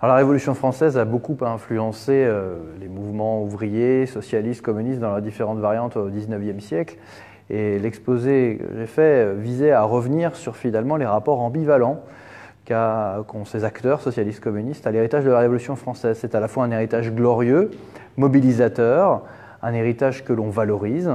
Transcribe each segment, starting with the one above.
Alors, la Révolution française a beaucoup influencé les mouvements ouvriers, socialistes, communistes dans leurs différentes variantes au XIXe siècle. Et l'exposé que j'ai fait visait à revenir sur finalement les rapports ambivalents qu'ont ces acteurs socialistes communistes à l'héritage de la Révolution française. C'est à la fois un héritage glorieux, mobilisateur, un héritage que l'on valorise,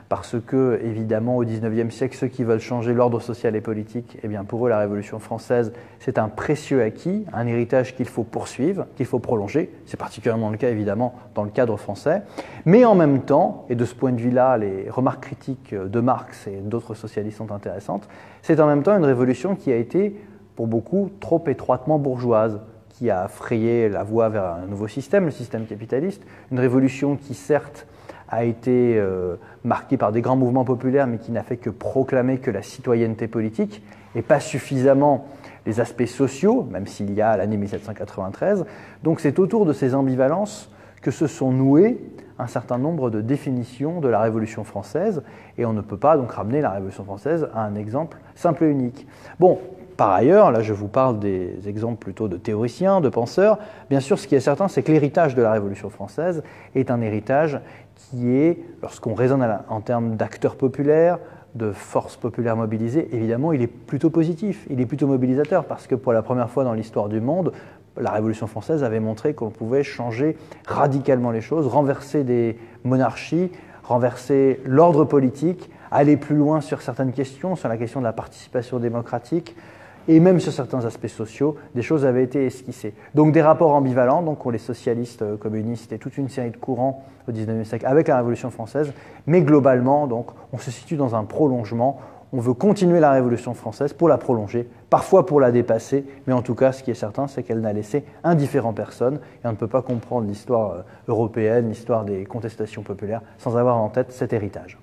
parce que, évidemment, au XIXe siècle, ceux qui veulent changer l'ordre social et politique, eh bien, pour eux, la Révolution française, c'est un précieux acquis, un héritage qu'il faut poursuivre, qu'il faut prolonger. C'est particulièrement le cas, évidemment, dans le cadre français. Mais en même temps, et de ce point de vue-là, les remarques critiques de Marx et d'autres socialistes sont intéressantes, c'est en même temps une révolution qui a été, pour beaucoup, trop étroitement bourgeoise, qui a frayé la voie vers un nouveau système, le système capitaliste. Une révolution qui, certes, a été marquée par des grands mouvements populaires, mais qui n'a fait que proclamer que la citoyenneté politique, et pas suffisamment les aspects sociaux, même s'il y a l'année 1793. Donc c'est autour de ces ambivalences que se sont nouées un certain nombre de définitions de la Révolution française, et on ne peut pas donc ramener la Révolution française à un exemple simple et unique. Bon, par ailleurs, là je vous parle des exemples plutôt de théoriciens, de penseurs. Bien sûr, ce qui est certain, c'est que l'héritage de la Révolution française est un héritage qui est, lorsqu'on raisonne en termes d'acteurs populaires, de forces populaires mobilisées, évidemment, il est plutôt positif, il est plutôt mobilisateur, parce que pour la première fois dans l'histoire du monde, la Révolution française avait montré qu'on pouvait changer radicalement les choses, renverser des monarchies, renverser l'ordre politique, aller plus loin sur certaines questions, sur la question de la participation démocratique, et même sur certains aspects sociaux, des choses avaient été esquissées. Donc des rapports ambivalents, donc ont les socialistes, communistes et toute une série de courants au XIXe siècle avec la Révolution française, mais globalement, donc, on se situe dans un prolongement. On veut continuer la Révolution française pour la prolonger, parfois pour la dépasser, mais en tout cas, ce qui est certain, c'est qu'elle n'a laissé indifférent personne, et on ne peut pas comprendre l'histoire européenne, l'histoire des contestations populaires, sans avoir en tête cet héritage.